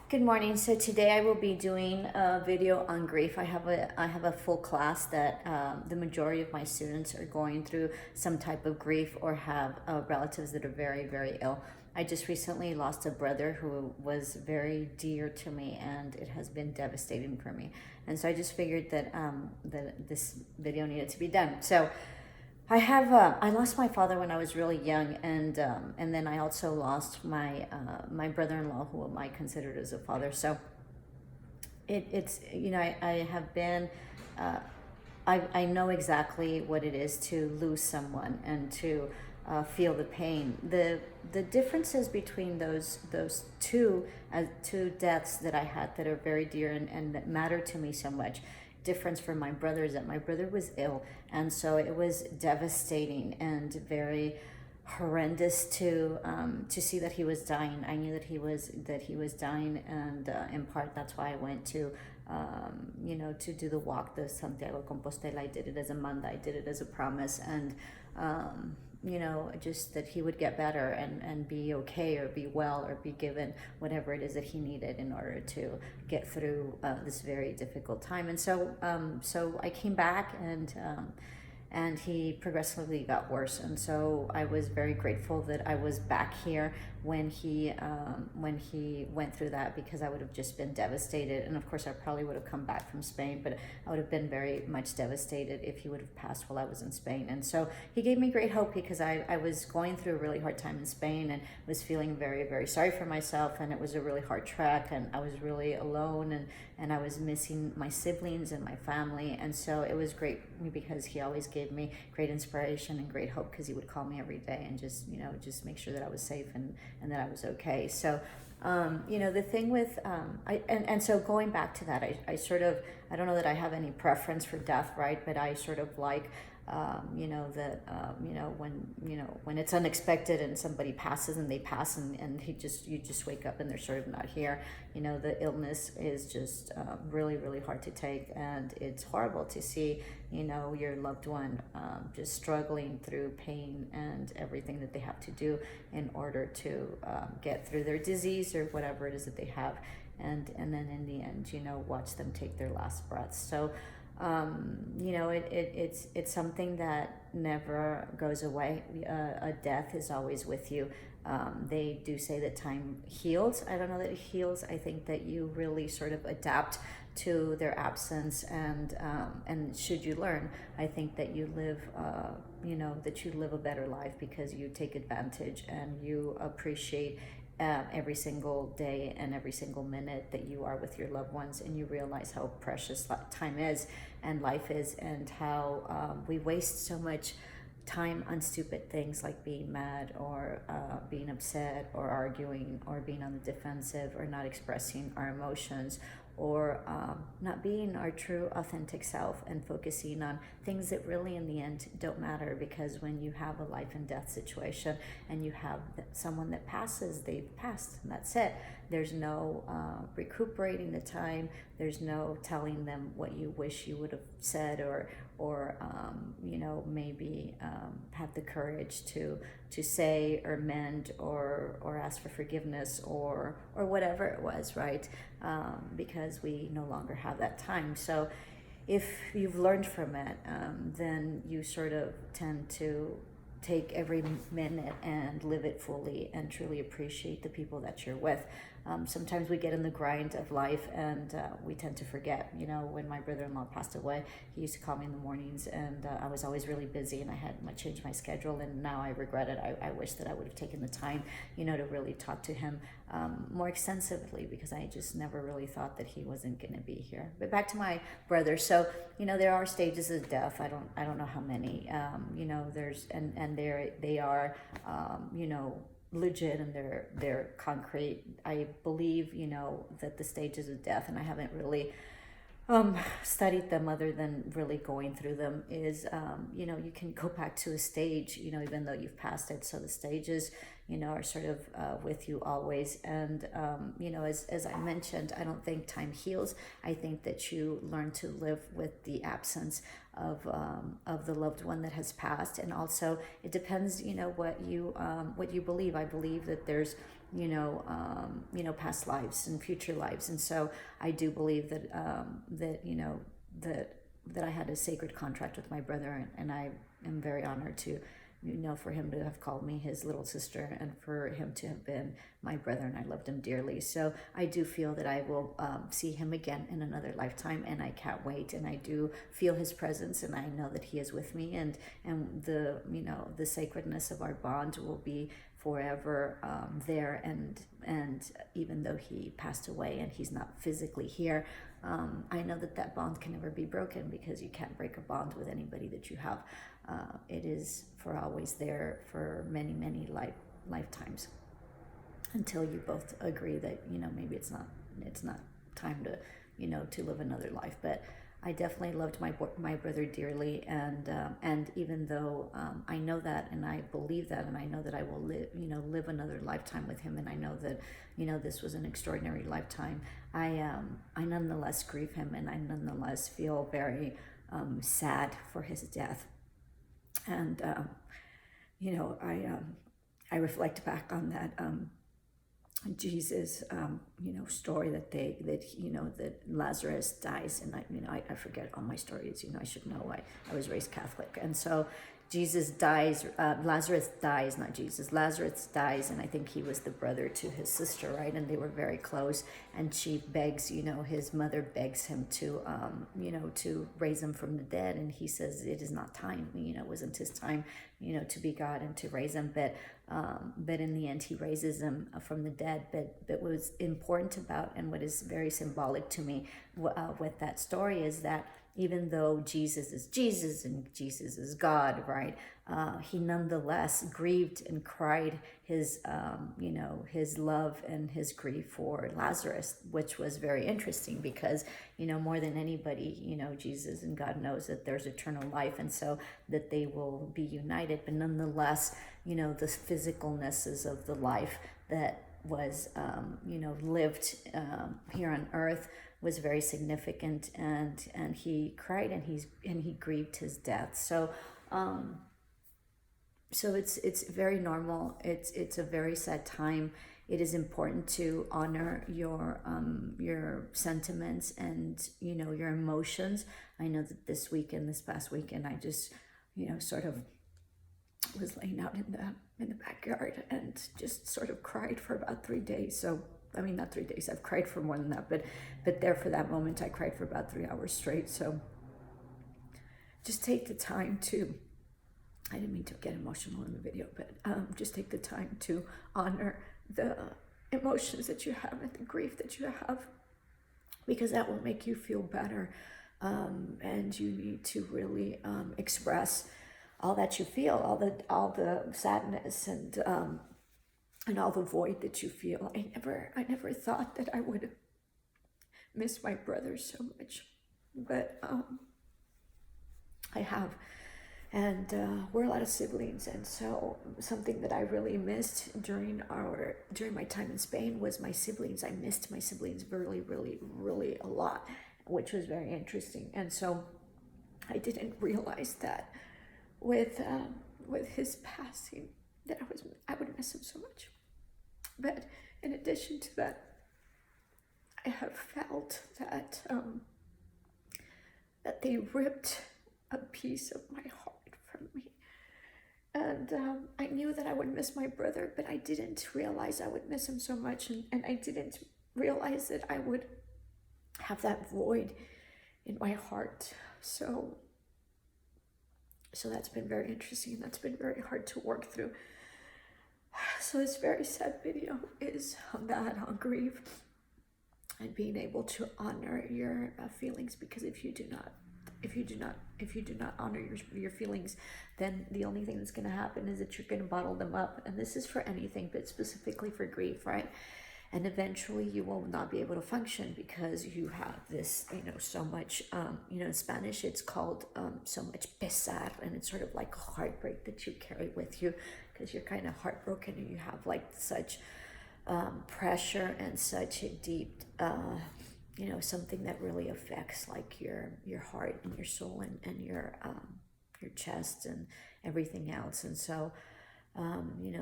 Good morning. So today I will be doing a video on grief. I have a full class that the majority of my students are going through some type of grief or have relatives that are very ill. I just recently lost a brother who was very dear to me, and it has been devastating for me. And so I just figured that that this video needed to be done. So I lost my father when I was really young, and then I also lost my brother-in-law, who I considered as a father. So it's I have been I know exactly what it is to lose someone and to feel the pain. The differences between those two deaths that I had that are very dear and that matter to me so much. Difference from my brother is that my brother was ill, and so it was devastating and very horrendous to see that he was dying. I knew that he was dying, and in part that's why I went to to do the walk, the Santiago Compostela. I did it as a manda. I did it as a promise, and just that he would get better and be okay or be well or be given whatever it is that he needed in order to get through this very difficult time. And so I came back, and he progressively got worse. And so I was very grateful that I was back here when he went through that, because I would have just been devastated. And of course, I probably would have come back from Spain, but I would have been very much devastated if he would have passed while I was in Spain. And so he gave me great hope, because I was going through a really hard time in Spain and was feeling very sorry for myself, and it was a really hard trek, and I was really alone, and I was missing my siblings and my family. And so it was great, because he always gave me great inspiration and great hope, because he would call me every day and just make sure that I was safe and that I was okay. So the thing with so going back to that, I sort of, I don't know that I have any preference for death, right? But I sort of like when it's unexpected and somebody passes and they pass, and you just wake up and they're sort of not here. The illness is just really hard to take, and it's horrible to see your loved one just struggling through pain and everything that they have to do in order to get through their disease or whatever it is that they have, and then in the end watch them take their last breaths. So it's something that never goes away. A death is always with you. They do say that time heals. I don't know that it heals. I think that you really sort of adapt to their absence, and should you learn, I think that you live, that you live a better life, because you take advantage and you appreciate every single day and every single minute that you are with your loved ones, and you realize how precious time is and life is, and how we waste so much time on stupid things like being mad, or being upset, or arguing, or being on the defensive, or not expressing our emotions, or not being our true authentic self, and focusing on things that really in the end don't matter. Because when you have a life and death situation and you have someone that passes, they've passed, and that's it. There's no recuperating the time. There's no telling them what you wish you would have said, or maybe had the courage to say or mend, or ask for forgiveness, or whatever it was, right? Because we no longer have that time. So if you've learned from it, then you sort of tend to take every minute and live it fully, and truly appreciate the people that you're with. Sometimes we get in the grind of life, and we tend to forget. When my brother-in-law passed away, he used to call me in the mornings, and I was always really busy, and I had changed my schedule, and now I regret it. I wish that I would have taken the time, to really talk to him more extensively, because I just never really thought that he wasn't going to be here. But back to my brother. So there are stages of death. I don't know how many. There's and they are legit, and they're concrete. I believe that the stages of death, and I haven't really studied them other than really going through them, is you can go back to a stage even though you've passed it. So the stages, are sort of with you always. And as I mentioned, I don't think time heals. I think that you learn to live with the absence of the loved one that has passed. And also it depends, what you believe. I believe that there's past lives and future lives. And so I do believe that that I had a sacred contract with my brother, and I am very honored to, for him to have called me his little sister, and for him to have been my brother, and I loved him dearly. So I do feel that I will see him again in another lifetime, and I can't wait. And I do feel his presence, and I know that he is with me, and the sacredness of our bond will be forever there. And even though he passed away and he's not physically here, I know that bond can never be broken, because you can't break a bond with anybody that you have. It is for always there for many, many lifetimes, until you both agree that maybe it's not time to live another life. But I definitely loved my brother dearly, and even though I know that, and I believe that, and I know that I will live another lifetime with him, and I know that this was an extraordinary lifetime, I nonetheless grieve him, and I nonetheless feel very sad for his death. And I reflect back on that Jesus story that Lazarus dies, and I forget all my stories. I should know. I was raised Catholic, and so Jesus dies, Lazarus dies, not Jesus, Lazarus dies, and I think he was the brother to his sister, right? And they were very close, and she begs, his mother begs him to, to raise him from the dead, and he says it is not time, it wasn't his time, to be God and to raise him, but in the end he raises him from the dead. But what was important about, and what is very symbolic to me with that story, is that even though Jesus is Jesus and Jesus is God, right? He nonetheless grieved and cried his love and his grief for Lazarus, which was very interesting, because, more than anybody, Jesus and God knows that there's eternal life, and so that they will be united. But nonetheless, the physicalnesses of the life that was, lived here on earth was very significant, and he cried, and he grieved his death. So it's very normal. It's a very sad time. It is important to honor your sentiments and your emotions. I know that this past weekend, I just sort of was laying out in the backyard and just sort of cried for about 3 days. So not 3 days, I've cried for more than that, but there for that moment, I cried for about 3 hours straight. So just take the time to, I didn't mean to get emotional in the video, but just take the time to honor the emotions that you have and the grief that you have, because that will make you feel better. And you need to really express all that you feel, all the sadness and all the void that you feel. I never thought that I would miss my brother so much, but I have. And we're a lot of siblings, and so something that I really missed during my time in Spain was my siblings. I missed my siblings really, really, really a lot, which was very interesting. And so I didn't realize that with his passing, that I would miss him so much. But in addition to that, I have felt that that they ripped a piece of my heart from me. And I knew that I would miss my brother, but I didn't realize I would miss him so much, and I didn't realize that I would have that void in my heart. So that's been very interesting. That's been very hard to work through. So this very sad video is on that, on grief, and being able to honor your feelings, because if you do not honor your feelings, then the only thing that's going to happen is that you're going to bottle them up. And this is for anything, but specifically for grief, right? and eventually you will not be able to function because you have this, so much, in Spanish it's called so much pesar, and it's sort of like a heartbreak that you carry with you because you're kind of heartbroken and you have like such pressure and such a deep, something that really affects like your heart and your soul and your chest and everything else. And so,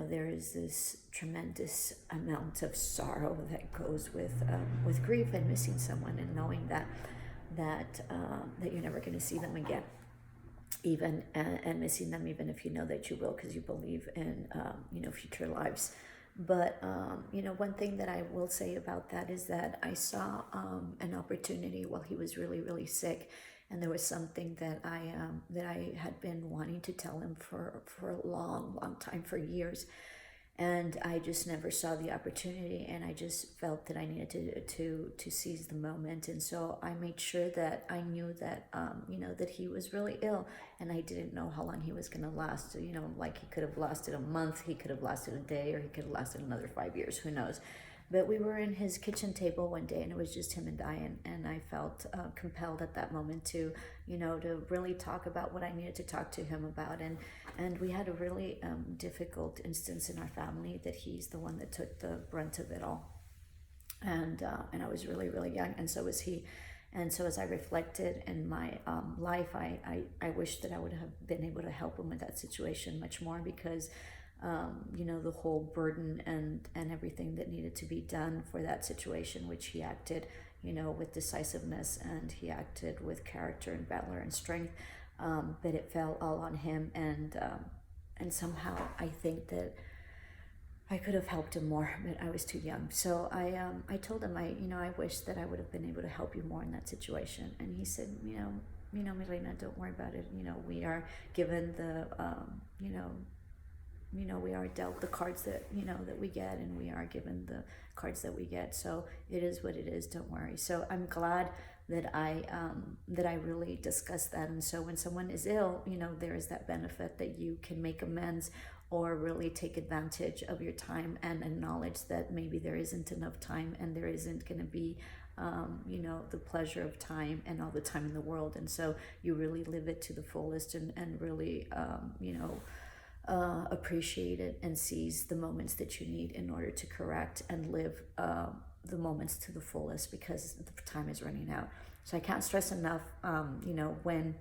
there is this tremendous amount of sorrow that goes with grief and missing someone, and knowing that you're never going to see them again, even and missing them, even if you know that you will, because you believe in future lives. But one thing that I will say about that is that I saw an opportunity while he was really, really sick, and there was something that I had been wanting to tell him for a long, long time, for years, and I just never saw the opportunity, and I just felt that I needed to seize the moment. And so I made sure that I knew that that he was really ill, and I didn't know how long he was going to last. Like he could have lasted a month, he could have lasted a day, or he could have lasted another 5 years, who knows. But we were in his kitchen table one day, and it was just him and I, and I felt compelled at that moment to really talk about what I needed to talk to him about. And we had a really difficult instance in our family that he's the one that took the brunt of it all. And I was really, really young, and so was he. And so as I reflected in my life, I wish that I would have been able to help him with that situation much more, because the whole burden and everything that needed to be done for that situation, which he acted, with decisiveness, and he acted with character and valor and strength, but it fell all on him. And somehow I think that I could have helped him more, but I was too young. So I told him, I wish that I would have been able to help you more in that situation. And he said, Milena, don't worry about it. We are given the, we are dealt the cards that that we get, and we are given the cards that we get. So it is what it is. Don't worry. So I'm glad that I really discussed that. And so when someone is ill, there is that benefit that you can make amends, or really take advantage of your time and acknowledge that maybe there isn't enough time, and there isn't going to be the pleasure of time and all the time in the world. And so you really live it to the fullest, and really appreciate it and seize the moments that you need in order to correct and live the moments to the fullest, because the time is running out. So I can't stress enough, when,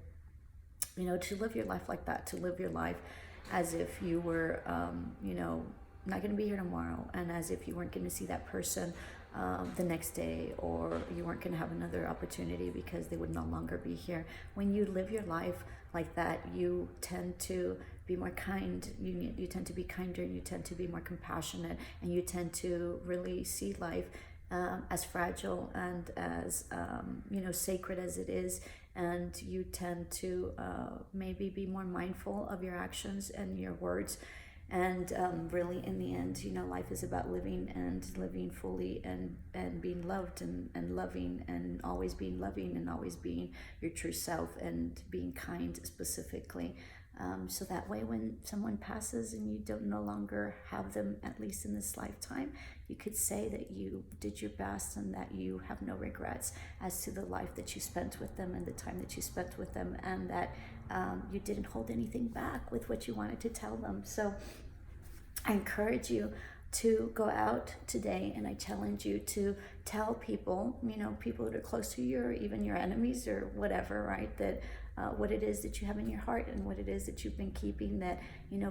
to live your life like that, to live your life as if you were, not going to be here tomorrow, and as if you weren't going to see that person the next day, or you weren't going to have another opportunity because they would no longer be here. When you live your life like that, you tend to be more kind, you tend to be kinder, you tend to be more compassionate, and you tend to really see life as fragile and as sacred as it is. And you tend to maybe be more mindful of your actions and your words. And really, in the end, life is about living, and living fully, and being loved, and loving, and always being loving, and always being your true self, and being kind specifically. So that way, when someone passes and you don't no longer have them, at least in this lifetime, you could say that you did your best, and that you have no regrets as to the life that you spent with them, and the time that you spent with them, and that you didn't hold anything back with what you wanted to tell them. So I encourage you to go out today, and I challenge you to tell people, people that are close to you, or even your enemies, or whatever, right, that what it is that you have in your heart, and what it is that you've been keeping, that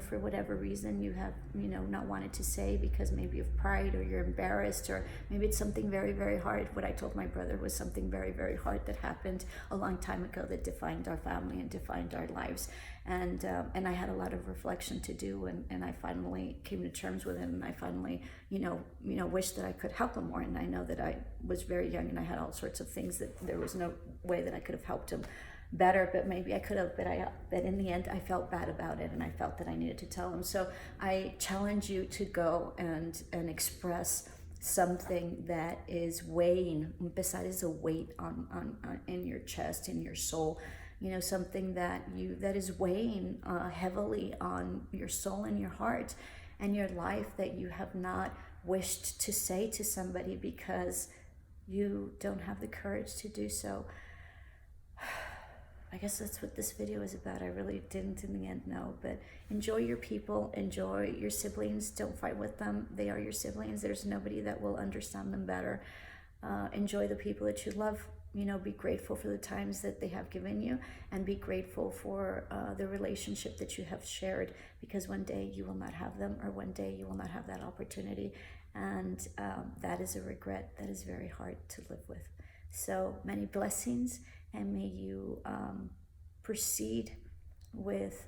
for whatever reason you have not wanted to say, because maybe of pride, or you're embarrassed, or maybe it's something very, very hard. What I told my brother was something very, very hard that happened a long time ago, that defined our family and defined our lives. And I had a lot of reflection to do, and I finally came to terms with it, and I finally wished that I could help him more. And I know that I was very young, and I had all sorts of things that there was no way that I could have helped him better, but maybe I could have, but in the end I felt bad about it, and I felt that I needed to tell him. So I challenge you to go and express something that is weighing, besides a weight on in your chest, in your soul, something that is weighing heavily on your soul and your heart and your life, that you have not wished to say to somebody because you don't have the courage to do so. I guess that's what this video is about. I really didn't in the end know, but enjoy your people, enjoy your siblings. Don't fight with them. They are your siblings. There's nobody that will understand them better. Enjoy the people that you love. You know, be grateful for the times that they have given you, and be grateful for the relationship that you have shared, because one day you will not have them, or one day you will not have that opportunity, and that is a regret that is very hard to live with. So many blessings, and may you proceed with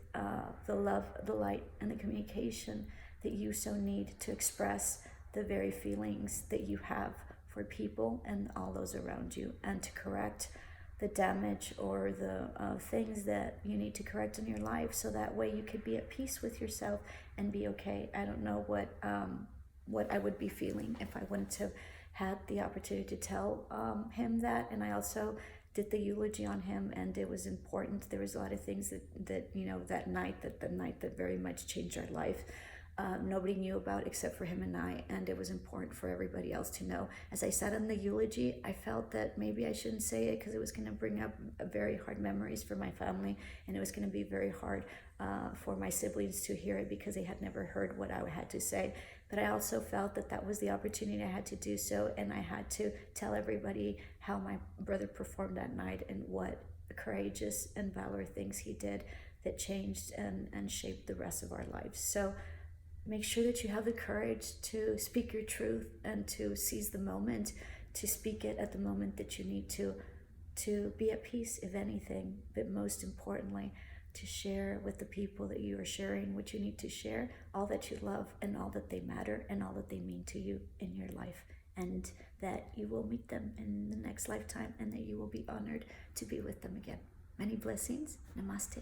the love, the light, and the communication that you so need to express the very feelings that you have for people and all those around you, and to correct the damage or the things that you need to correct in your life, so that way you could be at peace with yourself and be okay. I don't know what I would be feeling if I wouldn't have had the opportunity to tell him that. And I also did the eulogy on him, and it was important. There was a lot of things that you know, the night that very much changed our life, nobody knew about except for him and I, and it was important for everybody else to know. As I said in the eulogy, I felt that maybe I shouldn't say it because it was going to bring up very hard memories for my family, and it was going to be very hard for my siblings to hear it because they had never heard what I had to say. But I also felt that that was the opportunity. I had to do so, and I had to tell everybody how my brother performed that night and what courageous and valorous things he did that changed and shaped the rest of our lives. So make sure that you have the courage to speak your truth and to seize the moment, to speak it at the moment that you need to be at peace, if anything, but most importantly, to share with the people that you are sharing what you need to share, all that you love and all that they matter and all that they mean to you in your life, and that you will meet them in the next lifetime, and that you will be honored to be with them again. Many blessings. Namaste.